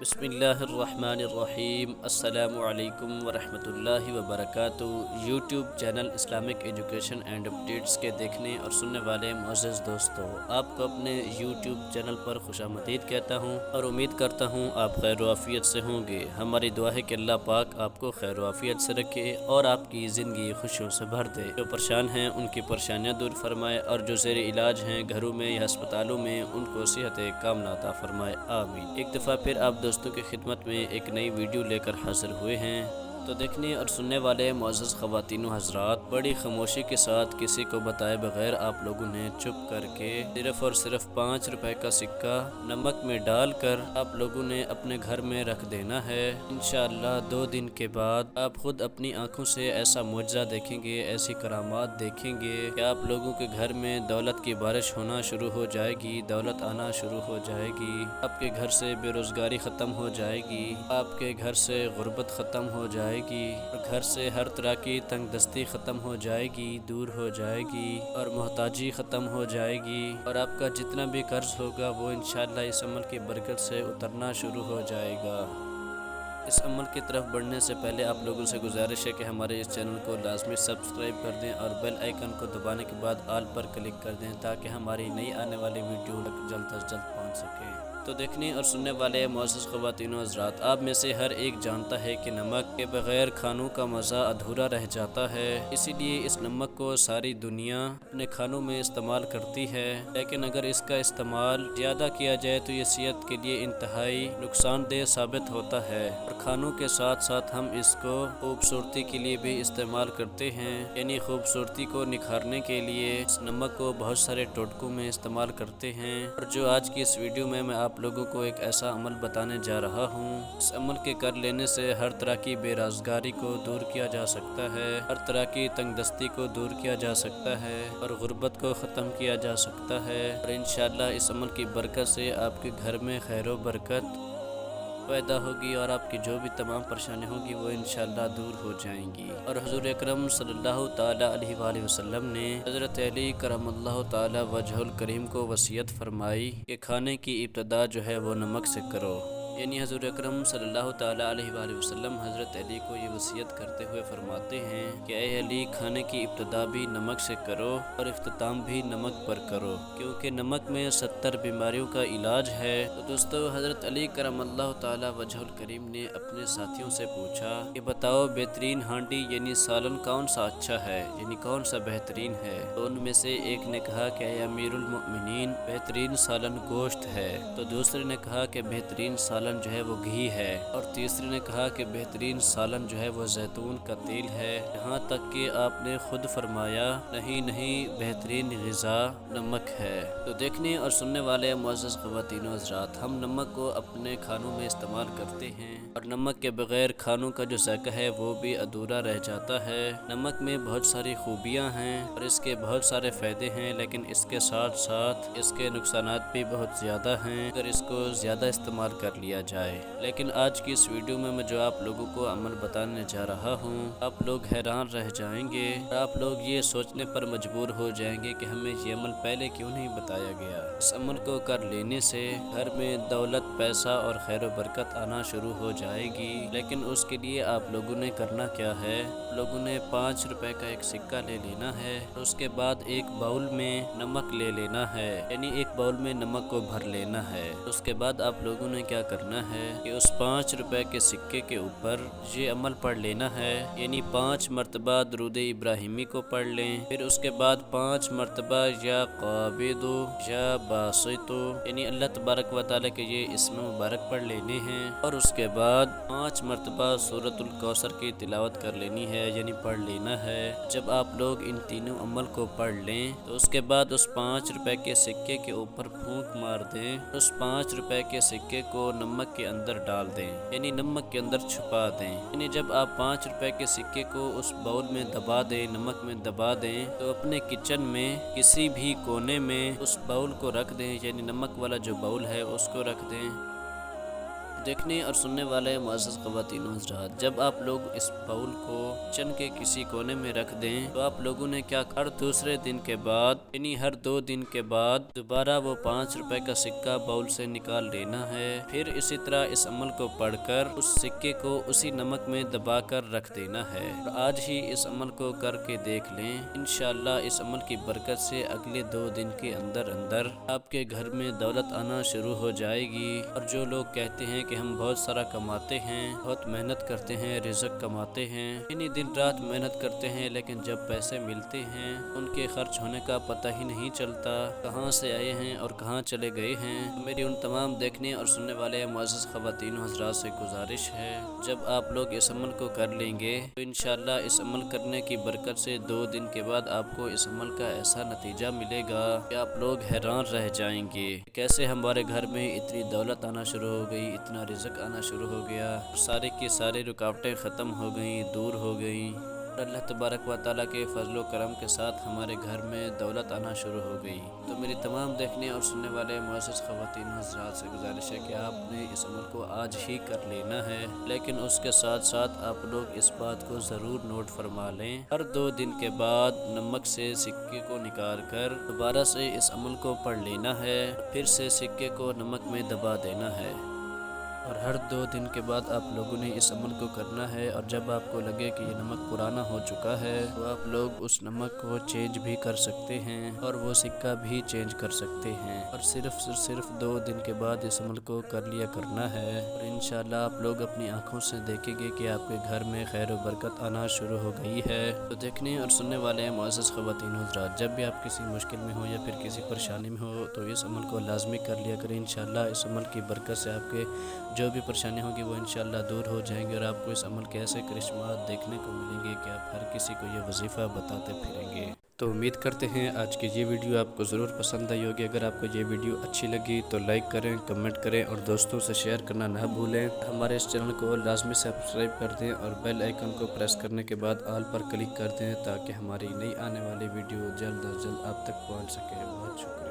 بسم اللہ الرحمن الرحیم۔ السلام علیکم ورحمۃ اللہ وبرکاتہ۔ YouTube channel Islamic education and updates کے دیکھنے اور سننے والے معزز دوستوں، آپ کو اپنے یوٹیوب چینل پر خوش آمدید کہتا ہوں اور امید کرتا ہوں آپ خیر و عافیت سے ہوں گے۔ ہماری دعا ہے کہ اللہ پاک آپ کو خیر و عافیت سے رکھے اور آپ کی زندگی خوشیوں سے بھر دے۔ جو پریشان ہیں ان کی پریشانیاں دور فرمائے اور جو زیر علاج ہیں گھروں میں یا ہسپتالوں میں ان کو صحت کاملہ عطا فرمائے، آمین۔ ایک دفعہ پھر آپ دوستوں کی خدمت میں ایک نئی ویڈیو لے کر حاضر ہوئے ہیں۔ تو دیکھنے اور سننے والے معزز خواتین و حضرات، بڑی خاموشی کے ساتھ کسی کو بتائے بغیر آپ لوگوں نے چپ کر کے صرف اور صرف 5 روپے کا سکہ نمک میں ڈال کر آپ لوگوں نے اپنے گھر میں رکھ دینا ہے۔ انشاءاللہ 2 دن کے بعد آپ خود اپنی آنکھوں سے ایسا معجزہ دیکھیں گے، ایسی کرامات دیکھیں گے کہ آپ لوگوں کے گھر میں دولت کی بارش ہونا شروع ہو جائے گی، دولت آنا شروع ہو جائے گی، آپ کے گھر سے بے روزگاری ختم ہو جائے گی، آپ کے گھر سے غربت ختم ہو جائے گی اور گھر سے ہر طرح کی تنگ دستی ختم ہو جائے گی، دور ہو جائے گی اور محتاجی ختم ہو جائے گی، اور آپ کا جتنا بھی قرض ہوگا وہ انشاءاللہ اس عمل کی برکت سے اترنا شروع ہو جائے گا۔ اس عمل کی طرف بڑھنے سے پہلے آپ لوگوں سے گزارش ہے کہ ہمارے اس چینل کو لازمی سبسکرائب کر دیں اور بیل آئیکن کو دبانے کے بعد آل پر کلک کر دیں تاکہ ہماری نئی آنے والی ویڈیو جلد از جلد پہنچ سکے۔ تو دیکھنے اور سننے والے معزز خواتین و حضرات، آپ میں سے ہر ایک جانتا ہے کہ نمک کے بغیر کھانوں کا مزہ ادھورا رہ جاتا ہے، اسی لیے اس نمک کو ساری دنیا اپنے کھانوں میں استعمال کرتی ہے، لیکن اگر اس کا استعمال زیادہ کیا جائے تو یہ صحت کے لیے انتہائی نقصان دہ ثابت ہوتا ہے، اور کھانوں کے ساتھ ساتھ ہم اس کو خوبصورتی کے لیے بھی استعمال کرتے ہیں، یعنی خوبصورتی کو نکھارنے کے لیے اس نمک کو بہت سارے ٹوٹکوں میں استعمال کرتے ہیں۔ اور جو آج کی اس ویڈیو میں آپ لوگوں کو ایک ایسا عمل بتانے جا رہا ہوں، اس عمل کے کر لینے سے ہر طرح کی بے روزگاری کو دور کیا جا سکتا ہے، ہر طرح کی تنگ دستی کو دور کیا جا سکتا ہے اور غربت کو ختم کیا جا سکتا ہے، اور انشاءاللہ اس عمل کی برکت سے آپ کے گھر میں خیر و برکت پیدا ہوگی اور آپ کی جو بھی تمام پریشانی ہوگی وہ انشاءاللہ دور ہو جائیں گی۔ اور حضور اکرم صلی اللہ تعالیٰ علیہ وآلہ وسلم نے حضرت علی کرم اللہ تعالیٰ وجہ الکریم کو وصیت فرمائی کہ کھانے کی ابتدا جو ہے وہ نمک سے کرو، یعنی حضور اکرم صلی اللہ تعالیٰ علیہ وآلہ وسلم حضرت علی کو یہ وصیت کرتے ہوئے فرماتے ہیں کہ اے علی، کھانے کی ابتدا بھی نمک سے کرو اور اختتام بھی نمک پر کرو، کیونکہ نمک میں 70 بیماریوں کا علاج ہے۔ تو دوستو، حضرت علی کرم اللہ تعالیٰ وجہ الکریم نے اپنے ساتھیوں سے پوچھا کہ بتاؤ بہترین ہانڈی یعنی سالن کون سا اچھا ہے، یعنی کون سا بہترین ہے؟ تو ان میں سے ایک نے کہا کہ اے امیر المؤمنین، بہترین سالن گوشت ہے، تو دوسرے نے کہا کہ بہترین سالن جو ہے وہ گھی ہے، اور تیسرے نے کہا کہ بہترین سالن جو ہے وہ زیتون کا تیل ہے، یہاں تک کہ آپ نے خود فرمایا نہیں بہترین غذا نمک ہے۔ تو دیکھنے اور سننے والے معزز خواتین و حضرات، ہم نمک کو اپنے کھانوں میں استعمال کرتے ہیں اور نمک کے بغیر کھانوں کا جو ذائقہ ہے وہ بھی ادھورا رہ جاتا ہے۔ نمک میں بہت ساری خوبیاں ہیں اور اس کے بہت سارے فائدے ہیں، لیکن اس کے ساتھ ساتھ اس کے نقصانات بھی بہت زیادہ ہیں اگر اس کو زیادہ استعمال کر لیا جائے۔ لیکن آج کی اس ویڈیو میں جو آپ لوگوں کو عمل بتانے جا رہا ہوں، آپ لوگ حیران رہ جائیں گے اور آپ لوگ یہ سوچنے پر مجبور ہو جائیں گے کہ ہمیں یہ عمل پہلے کیوں نہیں بتایا گیا۔ اس عمل کو کر لینے سے گھر میں دولت، پیسہ اور خیر و برکت آنا شروع ہو جائے گی، لیکن اس کے لیے آپ لوگوں نے کرنا کیا ہے؟ آپ لوگوں نے 5 روپے کا ایک سکہ لے لینا ہے، اس کے بعد ایک باؤل میں نمک لے لینا ہے، یعنی ایک باؤل میں نمک کو بھر لینا ہے۔ اس کے بعد آپ لوگوں نے کیا کرنا ہے کہ اس 5 روپے کے سکے کے اوپر یہ عمل پڑھ لینا ہے، یعنی 5 مرتبہ درود ابراہیمی کو پڑھ لیں، پھر اس کے بعد 5 مرتبہ یا قابض یا باسط، یعنی اللہ تبارک و تعالیٰ کے یہ اسم مبارک پڑھ لینے ہیں، اور اس کے بعد 5 مرتبہ سورۃ الکوثر کی تلاوت کر لینی ہے، یعنی پڑھ لینا ہے۔ جب آپ لوگ ان تینوں عمل کو پڑھ لیں تو اس کے بعد اس 5 روپے کے سکے کے اوپر پھونک مار دیں، اس 5 روپے کے سکے کو نمک کے اندر ڈال دیں، یعنی نمک کے اندر چھپا دیں، یعنی جب آپ 5 روپے کے سکے کو اس باؤل میں دبا دیں، نمک میں دبا دیں، تو اپنے کچن میں کسی بھی کونے میں اس باؤل کو رکھ دیں، یعنی نمک والا جو باؤل ہے اس کو رکھ دیں۔ دیکھنے اور سننے والے معزز خواتین و حضرات، جب آپ لوگ اس باؤل کو کچن کے کسی کونے میں رکھ دیں تو آپ لوگوں نے کیا ہر دوسرے دن کے بعد یعنی ہر 2 دن کے بعد دوبارہ وہ 5 روپے کا سکہ باؤل سے نکال لینا ہے۔ پھر اسی طرح اس عمل کو پڑھ کر اس سکے کو اسی نمک میں دبا کر رکھ دینا ہے۔ اور آج ہی اس عمل کو کر کے دیکھ لیں، انشاءاللہ اس عمل کی برکت سے اگلے 2 دن کے اندر آپ کے گھر میں دولت آنا شروع ہو جائے گی۔ اور جو لوگ کہتے ہیں کہ ہم بہت سارا کماتے ہیں، بہت محنت کرتے ہیں، رزق کماتے ہیں، یعنی دن رات محنت کرتے ہیں، لیکن جب پیسے ملتے ہیں ان کے خرچ ہونے کا پتہ ہی نہیں چلتا، کہاں سے آئے ہیں اور کہاں چلے گئے ہیں۔ میری ان تمام دیکھنے اور سننے والے معزز خواتین و حضرات سے گزارش ہے، جب آپ لوگ اس عمل کو کر لیں گے تو انشاءاللہ اس عمل کرنے کی برکت سے 2 دن کے بعد آپ کو اس عمل کا ایسا نتیجہ ملے گا کہ آپ لوگ حیران رہ جائیں گے، کیسے ہمارے گھر میں اتنی دولت آنا شروع ہو گئی، اتنا رزق آنا شروع ہو گیا، سارے کی ساری رکاوٹیں ختم ہو گئیں، دور ہو گئیں، اور اللہ تبارک و تعالیٰ کے فضل و کرم کے ساتھ ہمارے گھر میں دولت آنا شروع ہو گئی۔ تو میری تمام دیکھنے اور سننے والے معزز خواتین و حضرات سے گزارش ہے کہ آپ نے اس عمل کو آج ہی کر لینا ہے، لیکن اس کے ساتھ ساتھ آپ لوگ اس بات کو ضرور نوٹ فرما لیں، ہر 2 دن کے بعد نمک سے سکے کو نکال کر دوبارہ سے اس عمل کو پڑھ لینا ہے، پھر سے سکے کو نمک میں دبا دینا ہے۔ اور ہر 2 دن کے بعد آپ لوگوں نے اس عمل کو کرنا ہے، اور جب آپ کو لگے کہ یہ نمک پرانا ہو چکا ہے تو آپ لوگ اس نمک کو چینج بھی کر سکتے ہیں اور وہ سکہ بھی چینج کر سکتے ہیں، اور صرف 2 دن کے بعد اس عمل کو کر لیا کرنا ہے، اور انشاءاللہ آپ لوگ اپنی آنکھوں سے دیکھیں گے کہ آپ کے گھر میں خیر و برکت آنا شروع ہو گئی ہے۔ تو دیکھنے اور سننے والے معزز خواتین و حضرات، جب بھی آپ کسی مشکل میں ہو یا پھر کسی پریشانی میں ہو تو اس عمل کو لازمی کر لیا کریں، انشاءاللہ اس عمل کی برکت سے آپ کے جو بھی پریشانی ہوگی وہ انشاءاللہ دور ہو جائیں گے، اور آپ کو اس عمل کے ایسے کرشمات دیکھنے کو ملیں گے کہ آپ ہر کسی کو یہ وظیفہ بتاتے پھریں گے۔ تو امید کرتے ہیں آج کی یہ ویڈیو آپ کو ضرور پسند آئی ہوگی۔ اگر آپ کو یہ ویڈیو اچھی لگی تو لائک کریں، کمنٹ کریں اور دوستوں سے شیئر کرنا نہ بھولیں۔ ہمارے اس چینل کو لازمی سبسکرائب کر دیں اور بیل آئیکن کو پریس کرنے کے بعد آل پر کلک کر دیں تاکہ ہماری نئی آنے والی ویڈیو جلد از جلد آپ تک پہنچ سکے۔ بہت شکریہ۔